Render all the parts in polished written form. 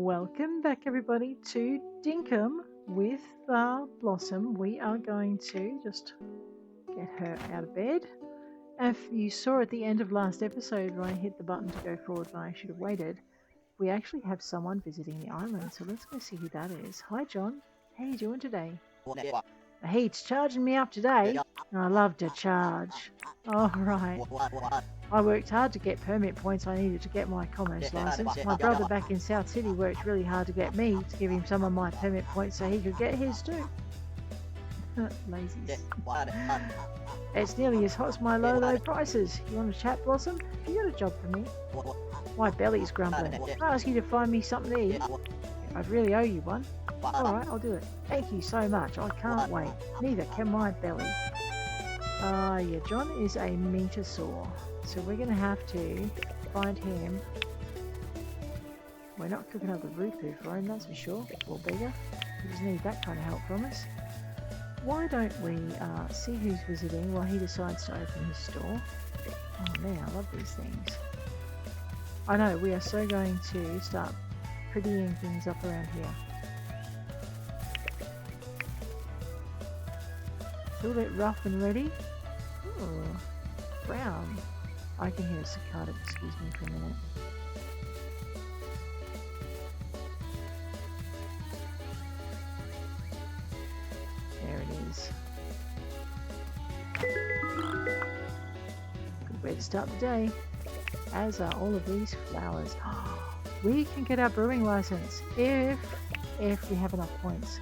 Welcome back, everybody, to Dinkum with Blossom. We are going to just get her out of bed. If you saw at the end of last episode when I hit the button to go forward when I should have waited, we actually have someone visiting the island, so let's go see who that is. Hi, John. How you doing today? The heat's charging me up today. I love to charge. All right. I worked hard to get permit points I needed to get my commerce license. My brother back in South City worked really hard to get me to give him some of my permit points so he could get his too. Lazies. It's nearly as hot as my low prices. You want to chat, Blossom? Have you got a job for me? My belly's grumbling. Can I ask you to find me something to eat? I'd really owe you one. Alright, I'll do it. Thank you so much. I can't wait. Neither can my belly. Yeah, John is a meatasaur. So we're going to have to find him. We're not cooking up the roo-poo for him, that's for sure. Poor beggar. He just needs that kind of help from us. Why don't we see who's visiting while he decides to open his store. Oh man, I love these things. I know, we are so going to start prettying things up around here. Feel it rough and ready? Ooh, brown. I can hear a cicada, excuse me for a minute. There it is. Good way to start the day, as are all of these flowers. We can get our brewing license if we have enough points.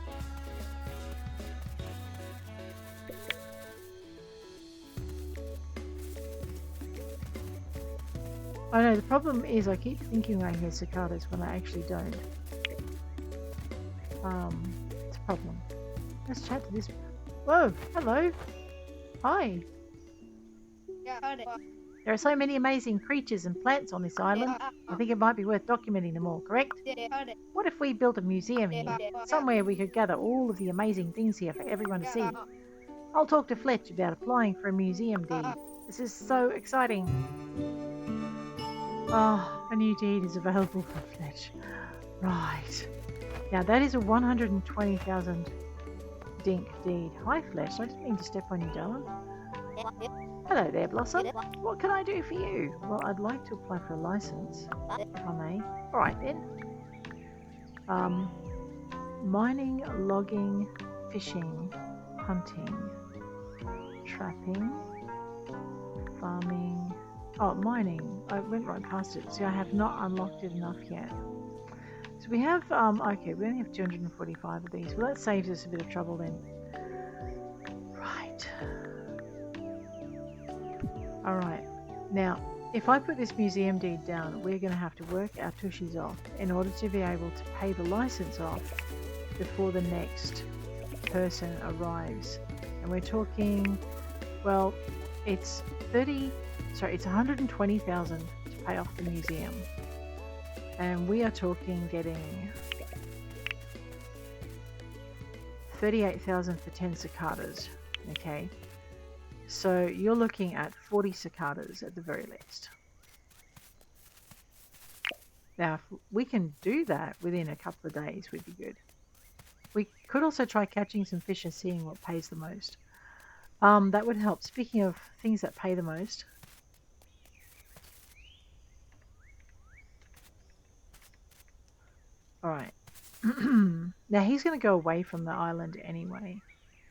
I know, the problem is I keep thinking I hear cicadas when I actually don't. It's a problem. Let's chat to this. Whoa, hello. Hi. There are so many amazing creatures and plants on this island. I think it might be worth documenting them all, correct? What if we built a museum here? Somewhere we could gather all of the amazing things here for everyone to see. I'll talk to Fletch about applying for a museum deed. This is so exciting. Oh, a new deed is available for Fletch. Right. Now that is a 120,000 dink deed. Hi Fletch, I didn't mean to step on you, darling. Hello there, Blossom. What can I do for you? Well, I'd like to apply for a license, if I may. Alright then. Mining, logging, fishing, hunting, trapping, farming. Oh, mining. I went right past it. See, I have not unlocked it enough yet. So we have, okay, we only have 245 of these. Well, that saves us a bit of trouble then. Right. Alright. Now, if I put this museum deed down, we're going to have to work our tushies off in order to be able to pay the license off before the next person arrives. And we're talking, well, it's 120,000 to pay off the museum. And we are talking getting 38,000 for 10 cicadas. Okay. So you're looking at 40 cicadas at the very least. Now, if we can do that within a couple of days, we'd be good. We could also try catching some fish and seeing what pays the most. That would help. Speaking of things that pay the most. Alright. Now he's going to go away from the island anyway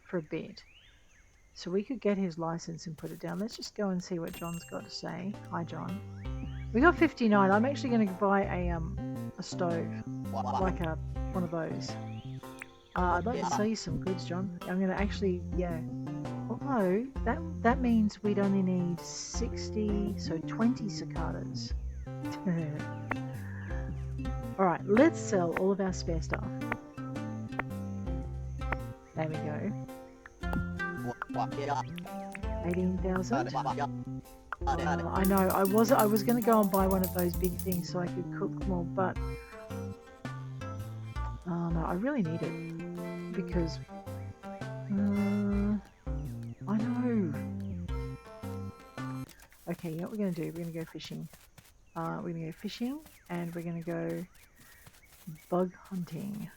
for a bit. So we could get his license and put it down. Let's just go and see what John's got to say. Hi John. We got 59. I'm actually going to buy a stove. Like one of those. I'd like to sell you some goods, John. I'm going to actually, yeah. Although, that means we'd only need 60, so 20 cicadas. Alright, let's sell all of our spare stuff. There we go. 18,000. I know, I was going to go and buy one of those big things so I could cook more, but no, I really need it because I know. Okay, you know what we're going to do? We're going to go fishing. We're going to go fishing and we're going to go bug hunting.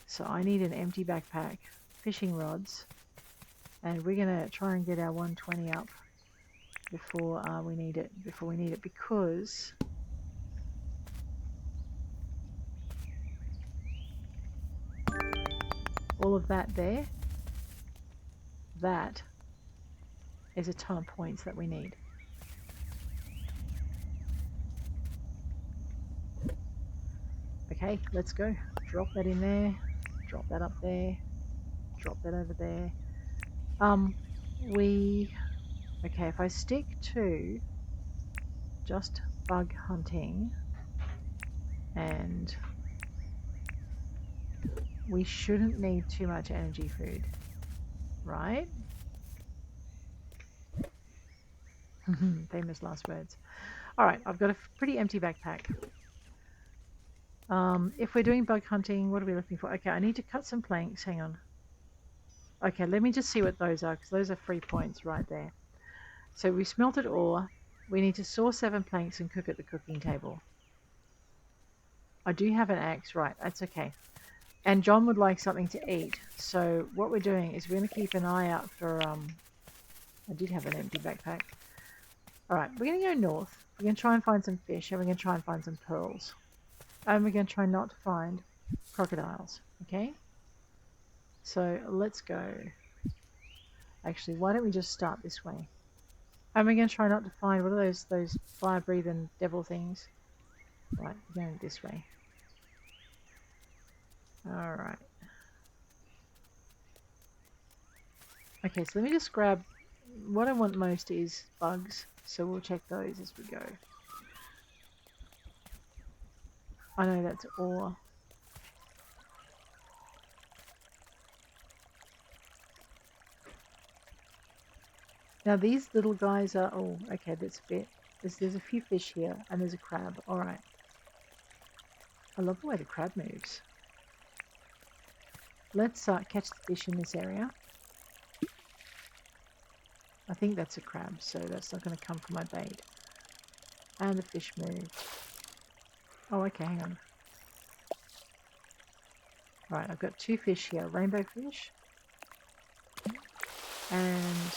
So I need an empty backpack, fishing rods, and we're gonna try and get our 120 up before we need it. Because all of that there, that is a ton of points that we need. Okay, let's go. Drop that in there. Drop that up there. Drop that over there. Okay, if I stick to just bug hunting, and we shouldn't need too much energy food, right? Famous last words. All right, I've got a pretty empty backpack. If we're doing bug hunting, what are we looking for? Okay, I need to cut some planks. Hang on. Okay, let me just see what those are, because those are 3 points right there. So we smelted ore. We need to saw 7 planks and cook at the cooking table. I do have an axe, right, that's okay. And John would like something to eat. So what we're doing is we're going to keep an eye out for, I did have an empty backpack. Alright, we're going to go north. We're going to try and find some fish, and we're going to try and find some pearls. And we're going to try not to find crocodiles, okay? So let's go. Actually, why don't we just start this way? And we're going to try not to find, what are those fire-breathing devil things? Right, we're going this way. Alright. Okay, so let me just grab, what I want most is bugs, so we'll check those as we go. I know that's ore. Now these little guys are, oh, okay, that's a bit, there's a few fish here, and there's a crab, alright. I love the way the crab moves. Let's catch the fish in this area. I think that's a crab, so that's not going to come from my bait. And the fish moved. Oh, okay, hang on. Right, I've got 2 fish here, rainbow fish and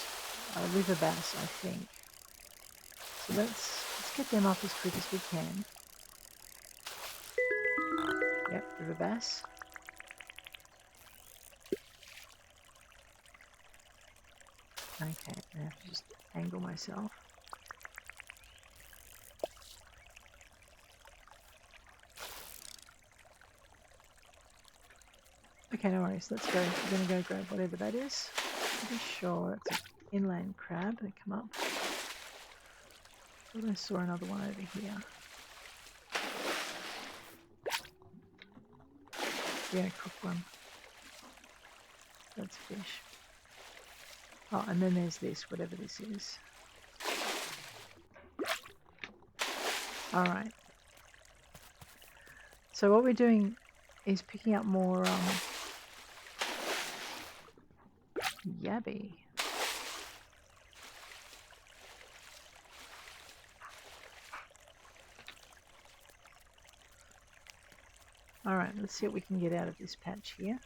a river bass, I think. So let's get them up as quick as we can. Yep, river bass. Okay, I have to just angle myself. Okay, no worries, let's go. We're going to go grab whatever that is. Pretty sure it's an inland crab that come up. I thought I saw another one over here. We're going to cook one. That's fish. Oh, and then there's this, whatever this is. Alright. So what we're doing is picking up more yabby. Alright, let's see what we can get out of this patch here.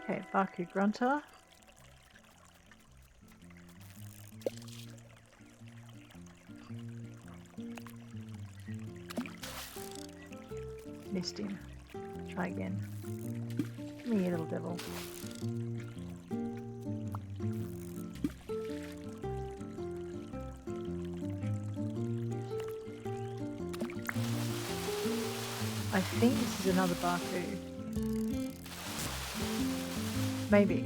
Okay, Baku Grunter. Missed him. Try again. Come here, little devil. I think this is another Baku. Maybe.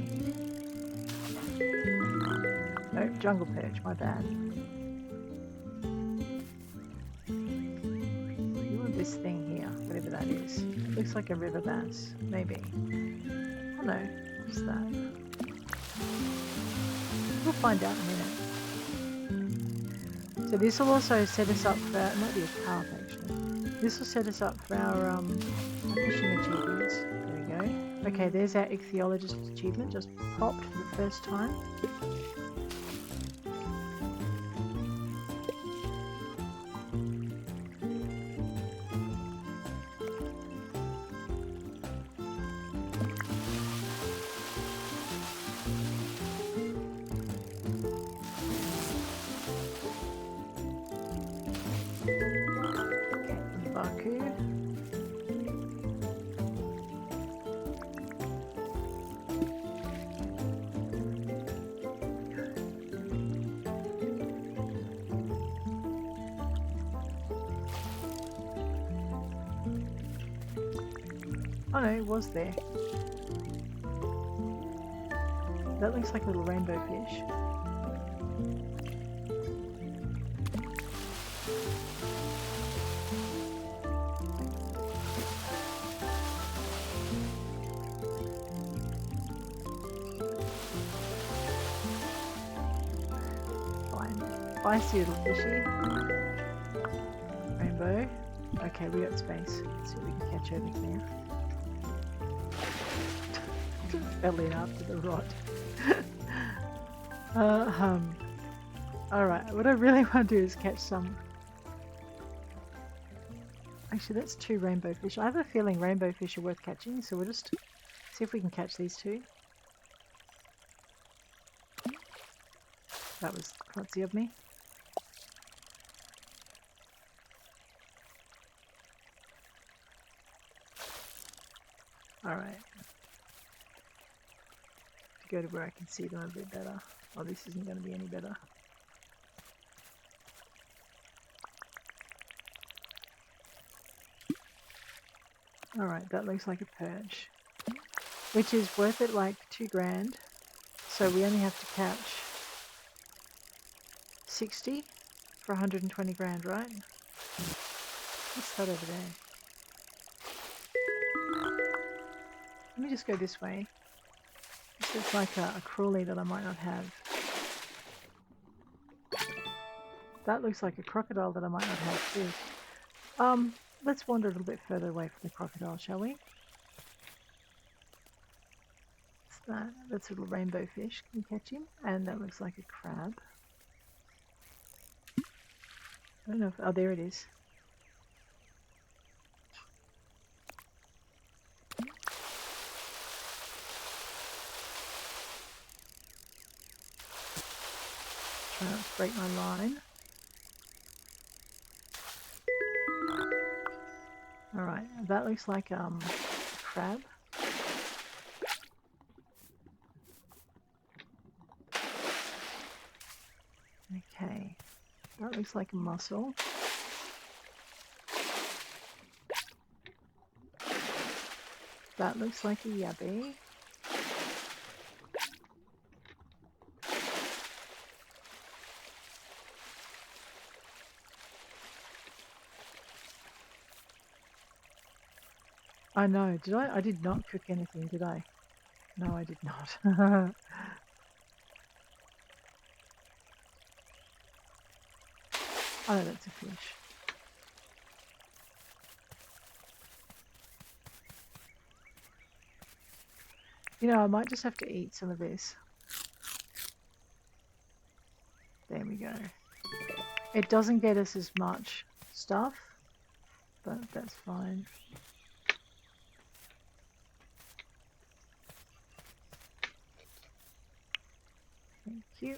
No, jungle perch, my bad. You want this thing here, whatever that is. It looks like a river bass, maybe. Oh no, what's that? We'll find out in a minute. So this will also set us up for, it might be a carp actually. This will set us up for our fishing achievements. There we go. Okay, there's our ichthyologist achievement, just popped for the first time. Baku. Oh no, it was there. That looks like a little rainbow fish. Fine. Spicy little fishy. Rainbow. Okay, we got space. Let's see if we can catch everything now. Fell in after the rod. Alright, what I really want to do is catch some. Actually, that's 2 rainbow fish. I have a feeling rainbow fish are worth catching, so we'll just see if we can catch these 2. That was klutzy of me. Alright. Go to where I can see them a bit better. Oh, this isn't going to be any better. Alright, that looks like a perch. Which is worth it like 2 grand. So we only have to catch 60 for 120 grand, right? What's that over there? Let me just go this way. This looks like a crawly that I might not have. That looks like a crocodile that I might not have too. Let's wander a little bit further away from the crocodile, shall we? What's that? That's a little rainbow fish. Can you catch him? And that looks like a crab. I don't know if... Oh, there it is. Trying to break my line. Alright, that looks like a crab. Okay, that looks like a mussel. That looks like a yabby. I know, did I? I did not cook anything, did I? No, I did not. Oh, that's a fish. You know, I might just have to eat some of this. There we go. It doesn't get us as much stuff, but that's fine. Thank you.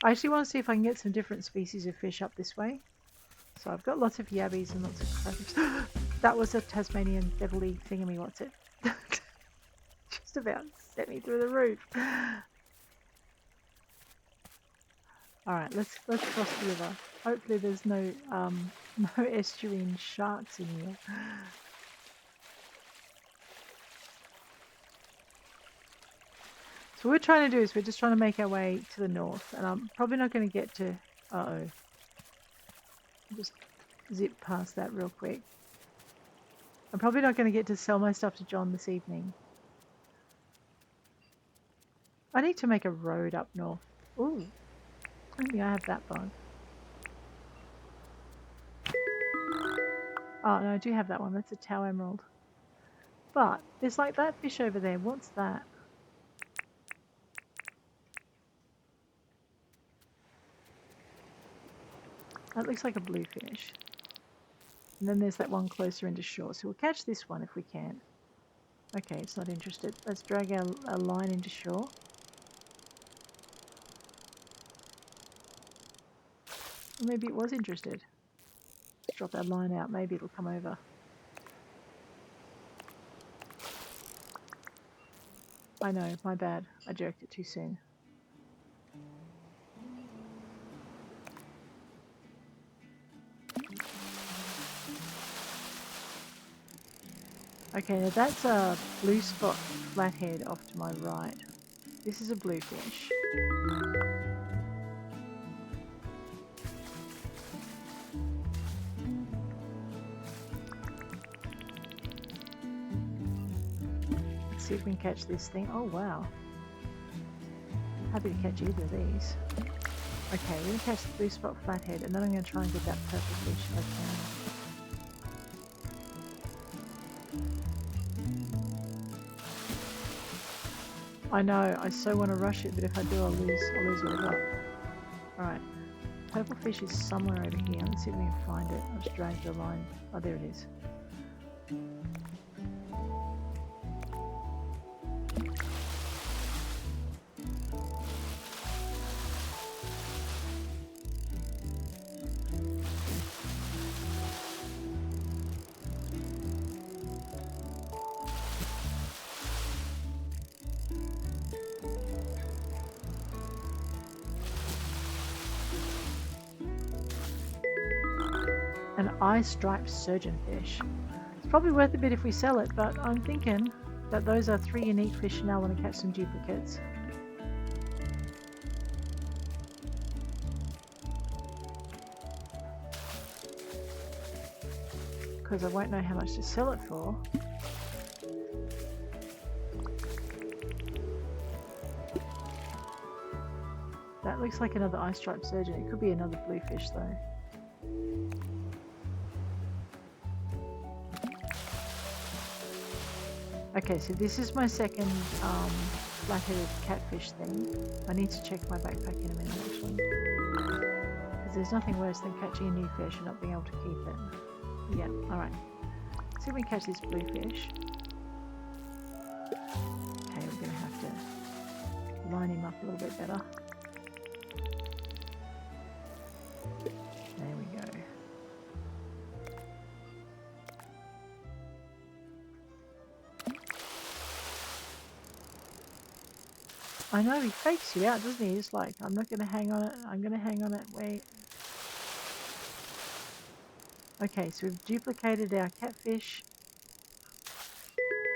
I actually want to see if I can get some different species of fish up this way. So I've got lots of yabbies and lots of crabs. That was a Tasmanian devilly thingamy, what's it? Just about sent me through the roof. Alright, let's cross the river. Hopefully there's no no estuarine sharks in here. So what we're trying to do is we're just trying to make our way to the north, and I'm probably not going to get to... Uh-oh. Just zip past that real quick. I'm probably not going to get to sell my stuff to John this evening. I need to make a road up north. Ooh, maybe I have that bug. Oh, no, I do have that one. That's a Tau Emerald. But there's like that fish over there. What's that? That looks like a blue fish. And then there's that one closer into shore. So we'll catch this one if we can. Okay, it's not interested. Let's drag our line into shore. Or maybe it was interested. Let's drop our line out. Maybe it'll come over. I know, my bad. I jerked it too soon. Okay, now that's a blue spot flathead off to my right. This is a blue fish. Let's see if we can catch this thing. Oh wow. Happy to catch either of these. Okay, we're going to catch the blue spot flathead and then I'm going to try and get that purple fish if I can. I know, I so want to rush it, but if I do, I'll lose what I got. Alright, purple fish is somewhere over here. Let's see if we can find it. I'll just drag the line. Oh, there it is. An eye-striped surgeonfish. It's probably worth a bit if we sell it, but I'm thinking that those are 3 unique fish and I want to catch some duplicates. Because I won't know how much to sell it for. That looks like another eye-striped surgeon. It could be another blue fish though. Okay, so this is my second flat-headed catfish thing. I need to check my backpack in a minute actually. Because there's nothing worse than catching a new fish and not being able to keep it. Yeah, alright. See if we can catch this blue fish. Okay, we're going to have to line him up a little bit better. There we go. I know, he fakes you out, doesn't he? He's like, I'm not going to hang on it, I'm going to hang on it, wait. Okay, so we've duplicated our catfish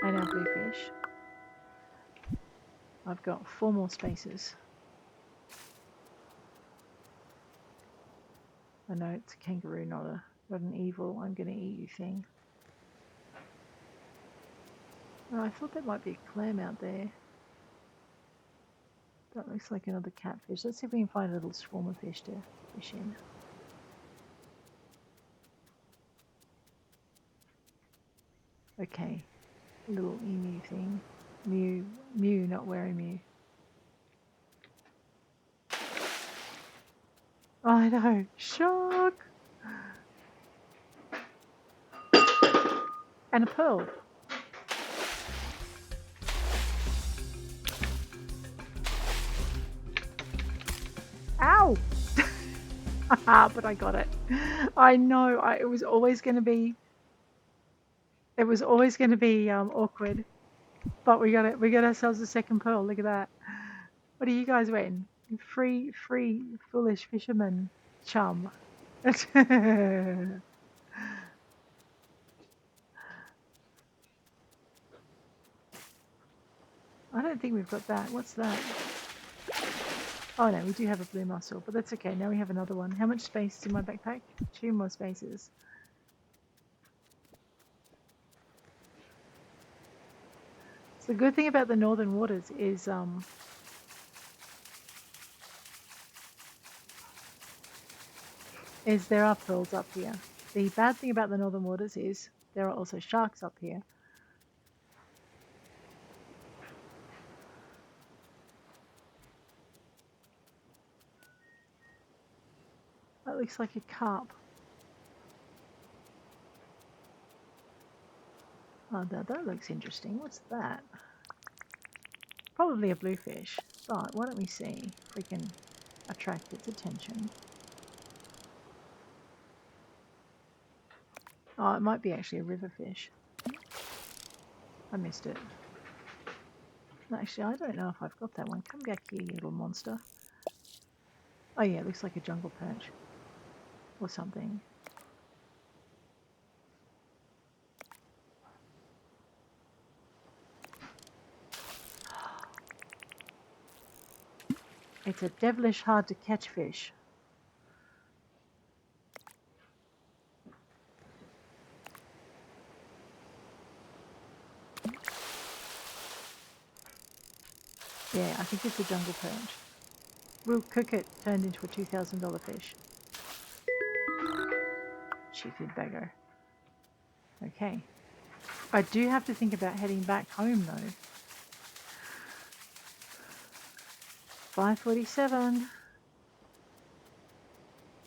and our blue fish. I've got 4 more spaces. I know it's a kangaroo, not an evil, I'm going to eat you thing. Oh, I thought there might be a clam out there. That looks like another catfish. Let's see if we can find a little swarm of fish to fish in. Okay, a little emu thing. Mew, not wary mew. Oh, I know, shark! And a pearl. Ow! But I got it. I know. It was always going to be. It was always going to be awkward, but we got it. We got ourselves a second pearl. Look at that. What are you guys waiting? Free, foolish fisherman chum. I don't think we've got that. What's that? Oh no, we do have a blue mussel, but that's okay. Now we have another one. How much space is in my backpack? 2 more spaces. So the good thing about the northern waters is there are pearls up here. The bad thing about the northern waters is there are also sharks up here. That looks like a carp. Oh, that looks interesting. What's that? Probably a bluefish, but why don't we see if we can attract its attention. Oh, it might be actually a river fish. I missed it. Actually, I don't know if I've got that one. Come back here, you little monster. Oh yeah, it looks like a jungle perch. Or something. It's a devilish hard to catch fish. Yeah, I think it's a jungle perch. We'll cook it, turned into a $2,000 fish. Cheeky beggar. Okay. I do have to think about heading back home though. 5:47.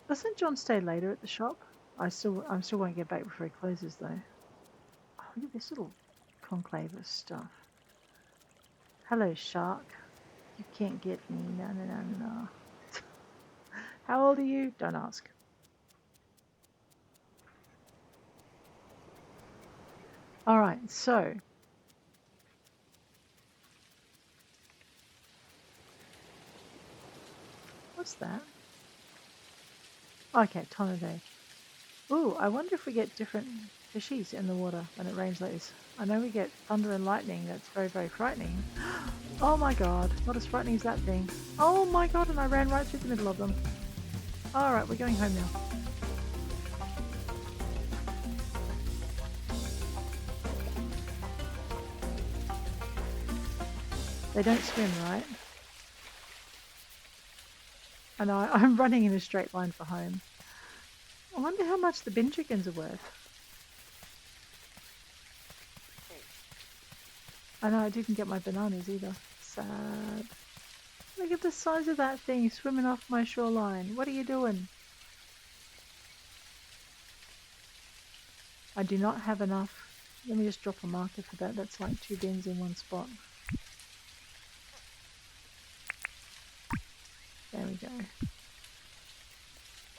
Doesn't John stay later at the shop? I still won't get back before he closes though. Oh, look at this little conclave of stuff. Hello, shark. You can't get me. No. How old are you? Don't ask. Alright, so. What's that? Okay, time of day. Ooh, I wonder if we get different fishies in the water when it rains like this. I know we get thunder and lightning, that's very, very frightening. Oh my god, not as frightening as that thing. Oh my god, and I ran right through the middle of them. Alright, we're going home now. They don't swim, right? I know, I'm running in a straight line for home. I wonder how much the bin chickens are worth. I know I didn't get my bananas either. Sad. Look at the size of that thing swimming off my shoreline. What are you doing? I do not have enough. Let me just drop a marker for that. That's like 2 bins in one spot. There we go.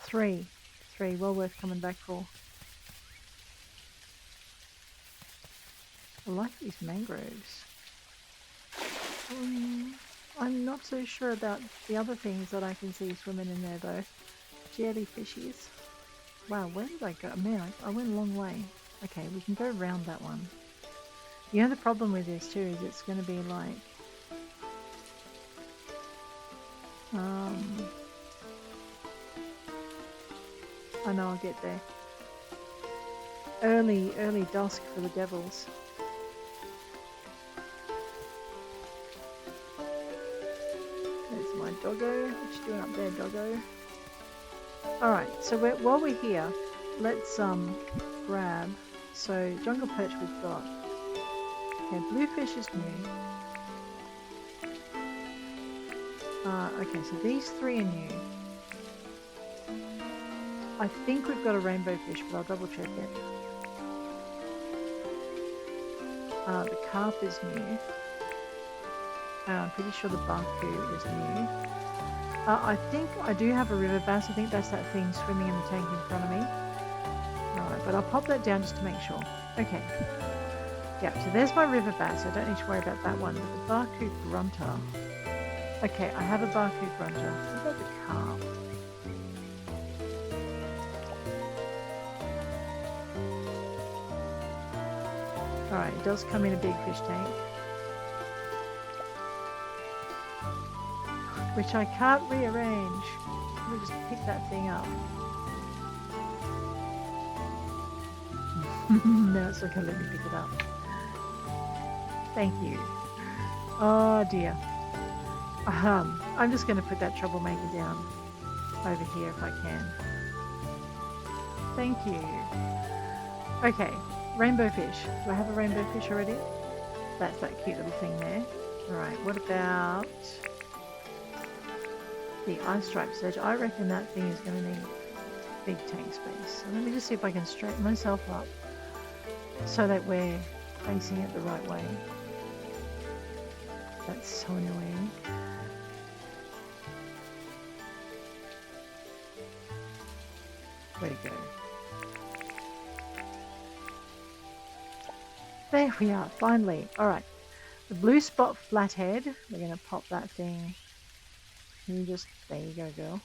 3. 3. Well worth coming back for. I like these mangroves. I'm not so sure about the other things that I can see swimming in there though. Jellyfishies. Wow, where did I go? Man, I went a long way. Okay, we can go around that one. The other problem with this too is it's going to be like... I know I'll get there. Early dusk for the devils. There's my doggo. What you doing up there, doggo? Alright, so while we're here, let's grab... So, jungle perch we've got. Okay, bluefish is new. Okay, so these 3 are new. I think we've got a rainbow fish, but I'll double check it. The carp is new. I'm pretty sure the barracuda is new. I think I do have a river bass. I think that's that thing swimming in the tank in front of me. Alright, but I'll pop that down just to make sure. Okay. Yeah, so there's my river bass. I don't need to worry about that one. But the barracuda grunter. Okay, I have a barracuda grunter. What about the carp? Alright, it does come in a big fish tank. Which I can't rearrange. Let me just pick that thing up. No, it's not going to let me pick it up. Thank you. Oh dear. I'm just going to put that troublemaker down over here if I can. Thank you. Okay, rainbow fish. Do I have a rainbow fish already? That's that cute little thing there. Alright, what about the ice stripe sedge? I reckon that thing is going to need big tank space. So let me just see if I can straighten myself up so that we're facing it the right way. That's so annoying. Where'd it go? There we are, finally. Alright, the blue spot flathead. We're going to pop that thing. Can you just, there you go, girl.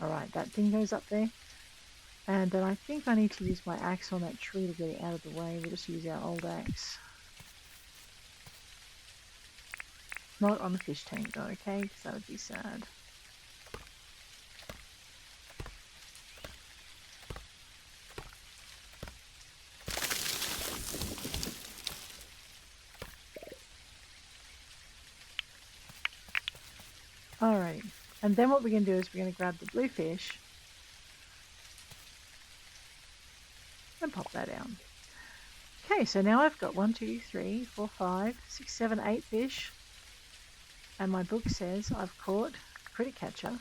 Alright, that thing goes up there. And then I think I need to use my axe on that tree to get it out of the way. We'll just use our old axe. Not on the fish tank though, okay? Because that would be sad. Alright, and then what we're going to do is we're going to grab the blue fish and pop that out. Okay, so now I've got 1, 2, 3, 4, 5, 6, 7, 8 fish. And my book says I've caught critter catcher.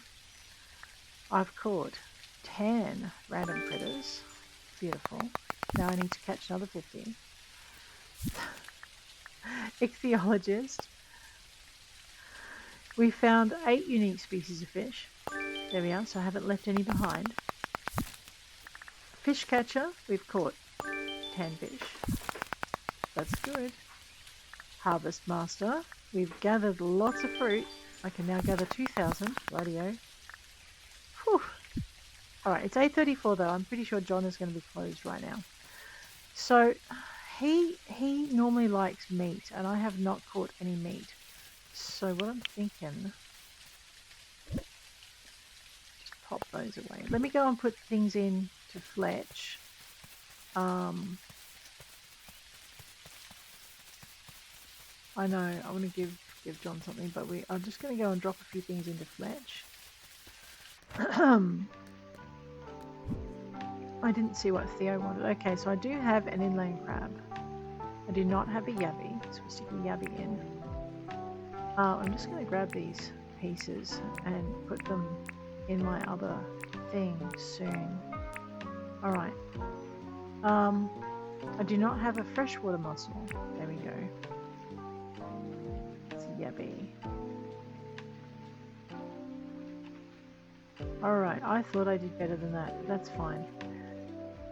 I've caught 10 random critters. Beautiful. Now I need to catch another 50. Ichthyologist. We found 8 unique species of fish. There we are, so I haven't left any behind. Fish catcher, we've caught 10 fish. That's good. Harvest master, we've gathered lots of fruit. I can now gather 2,000. Radio. Whew. Alright, it's 8:34 though. I'm pretty sure John is going to be closed right now. So, he normally likes meat, and I have not caught any meat. So what I'm thinking, just pop those away. Let me go and put things in to Fletch. I know I want to give John something, but I'm just going to go and drop a few things into Fletch. I didn't see what Theo wanted. Okay, so I do have an inland crab. I do not have a yabby, so we'll stick a yabby in. I'm just going to grab these pieces and put them in my other thing soon. Alright. I do not have a freshwater mussel. There we go. It's a yabby. Alright, I thought I did better than that, but that's fine.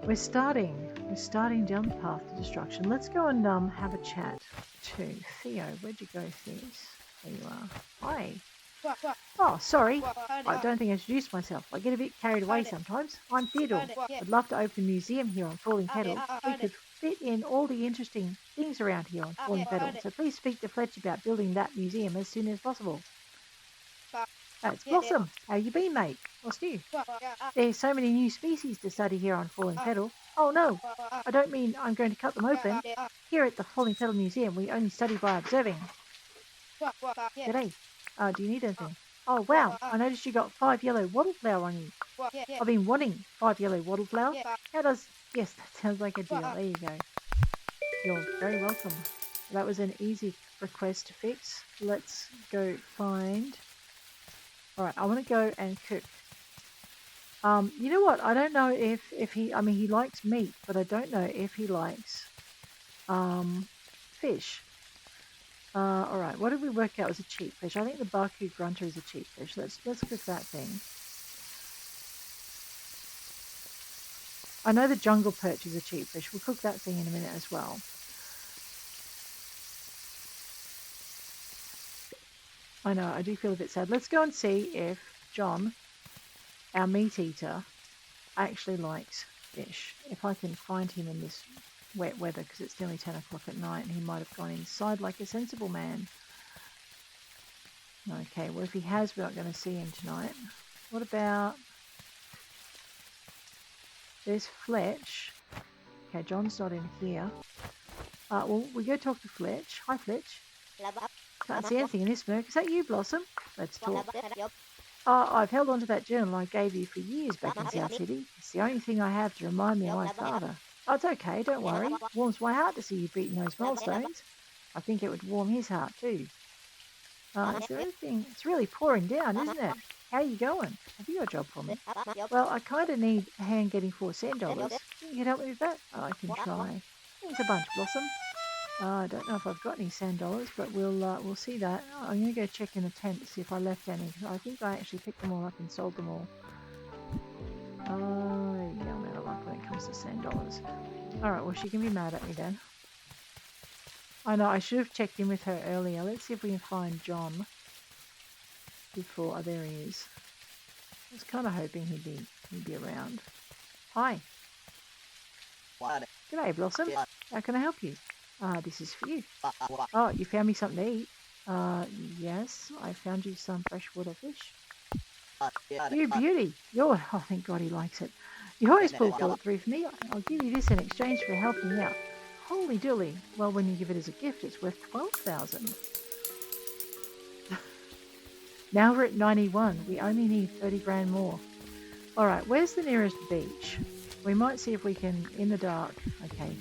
We're starting down the path to destruction. Let's go and have a chat to Theo. Where'd you go, Theo? There you are. Hi. Oh, sorry. I don't think I introduced myself. I get a bit carried away sometimes. I'm Theodore. I'd love to open a museum here on Falling Petal. We could fit in all the interesting things around here on Falling Petal. So please speak to Fletch about building that museum as soon as possible. It's Blossom. How you been, mate? What's new? There's so many new species to study here on Falling Petal. Oh no, I don't mean I'm going to cut them open. Here at the Falling Petal Museum, we only study by observing. G'day. Do you need anything? Oh wow, I noticed you got 5 yellow wattleflower on you. I've been wanting 5 yellow wattleflower. How does... Yes, that sounds like a deal. There you go. You're very welcome. That was an easy request to fix. Let's go find... Alright, I want to go and cook. You know what? I don't know if he... I mean, he likes meat, but I don't know if he likes fish. Alright, what did we work out was a cheap fish? I think the Baku grunter is a cheap fish. Let's cook that thing. I know the jungle perch is a cheap fish. We'll cook that thing in a minute as well. I know, I do feel a bit sad. Let's go and see if John, our meat eater, actually likes fish. If I can find him in this wet weather, because it's nearly 10 o'clock at night and he might have gone inside like a sensible man. Okay, well if he has, we're not going to see him tonight. What about... There's Fletch. Okay, John's not in here. Well, we go talk to Fletch. Hi, Fletch. Can't see anything in this smoke. Is that you, Blossom? Let's talk. Oh, I've held on to that journal I gave you for years back in South City. It's the only thing I have to remind me of my father. Oh, it's okay, don't worry. Warms my heart to see you beating those milestones. I think it would warm his heart too. Is there anything? It's really pouring down, isn't it? How are you going? Have you got a job for me? Well, I kind of need a hand getting $4 You can help me with that? Oh, I can try. Thanks a bunch, Blossom. I don't know if I've got any $10, but we'll see that. Oh, I'm going to go check in the tent to see if I left any. I think I actually picked them all up and sold them all. Yeah, I'm out of luck when it comes to $10. Alright, well, she can be mad at me then. I know, I should have checked in with her earlier. Let's see if we can find John before... Oh, there he is. I was kind of hoping he'd be around. Hi. G'day, Blossom. How can I help you? This is for you. Oh, you found me something to eat? Yes, I found you some freshwater fish. You beauty. Oh, thank God he likes it. You always pull through for me. I'll give you this in exchange for helping me out. Holy dooly. Well, when you give it as a gift, it's worth 12,000. Now we're at 91. We only need 30 grand more. Alright, where's the nearest beach? We might see if we can, in the dark. Okay.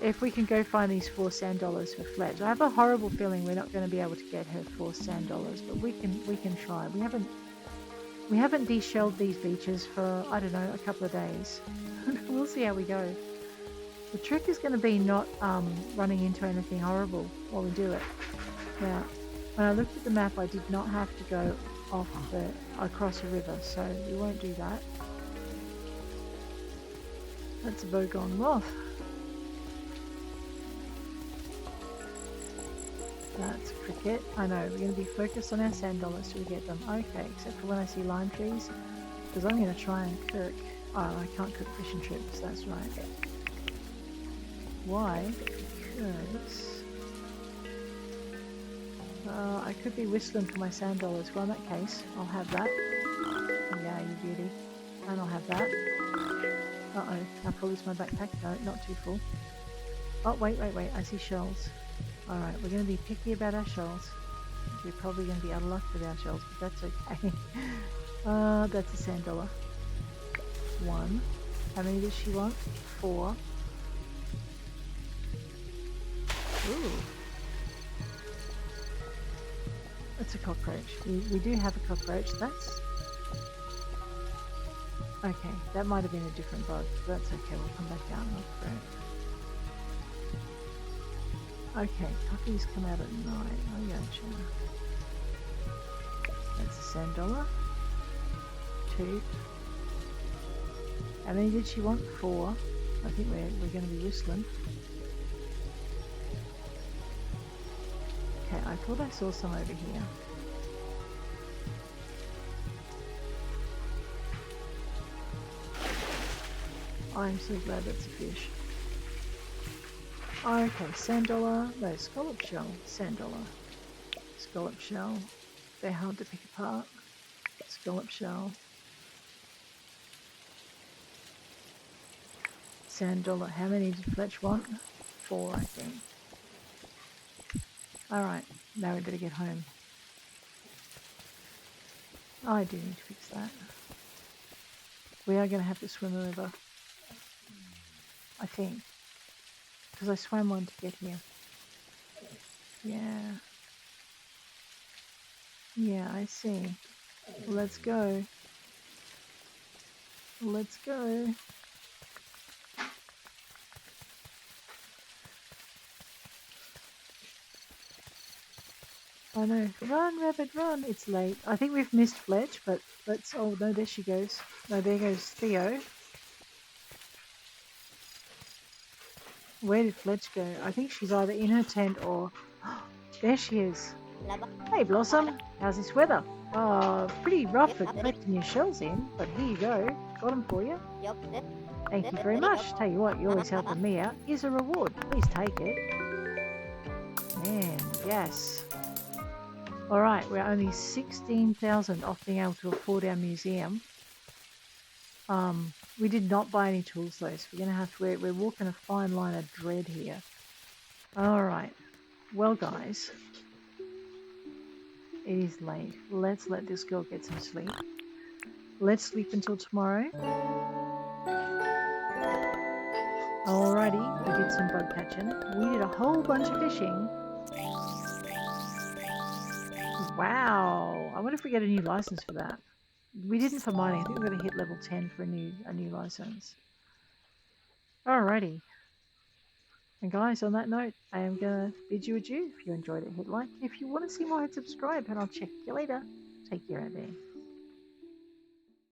If we can go find these $4 for Fletch. I have a horrible feeling we're not going to be able to get her $4, but we can try. We haven't de-shelled these beaches for, I don't know, a couple of days. We'll see how we go. The trick is going to be not running into anything horrible while we do it. Now, when I looked at the map, I did not have to go across a river, so we won't do that. That's a bogong moth. That's a cricket. I know, we're going to be focused on our $10 till we get them. Okay, except for when I see lime trees, because I'm going to try and cook. Oh, I can't cook fish and chips, that's right. Why? Because I could be whistling for my $10. Well, in that case, I'll have that. Yeah, you beauty. And I'll have that. Uh-oh, how full is my backpack? No, not too full. Oh, wait, I see shells. Alright, we're going to be picky about our shells. We're probably going to be out of luck with our shells, but that's okay. That's a $10. 1. How many does she want? 4. Ooh. That's a cockroach. We do have a cockroach. That's... Okay, that might have been a different bug. That's okay, we'll come back out and look for it. Okay, puppies come out at night. I gotcha. That's a $10. 2. How many did she want? 4. I think we're going to be whistling. Okay, I thought I saw some over here. I'm so glad that's a fish. Okay, $10. No, scallop shell. $10. Scallop shell. They're hard to pick apart. Scallop shell. $10. How many did Fletch want? 4, I think. Alright, now we better get home. I do need to fix that. We are going to have to swim a river. I think. Because I swam one to get here. Yeah. Yeah, I see. Let's go. Let's go. I know. Run, rabbit, run. It's late. I think we've missed Fletch, but let's... Oh, no, there she goes. No, there goes Theo. Where did Fletch go? I think she's either in her tent or... There she is. Hey, Blossom. How's this weather? Pretty rough for collecting your shells in, but here you go. Got them for you. Thank you very much. Tell you what, you're always helping me out. Here's a reward. Please take it. Man, yes. Alright, we're only 16,000 off being able to afford our museum. We did not buy any tools though, so we're going to have to... We're walking a fine line of dread here. Alright. Well, guys. It is late. Let's let this girl get some sleep. Let's sleep until tomorrow. Alrighty, we did some bug catching. We did a whole bunch of fishing. Wow. I wonder if we get a new license for that. We didn't for mining. I think we're going to hit level 10 for a new license. Alrighty. And guys, on that note, I am going to bid you adieu. If you enjoyed it, hit like. If you want to see more, hit subscribe, and I'll check you later. Take care out there.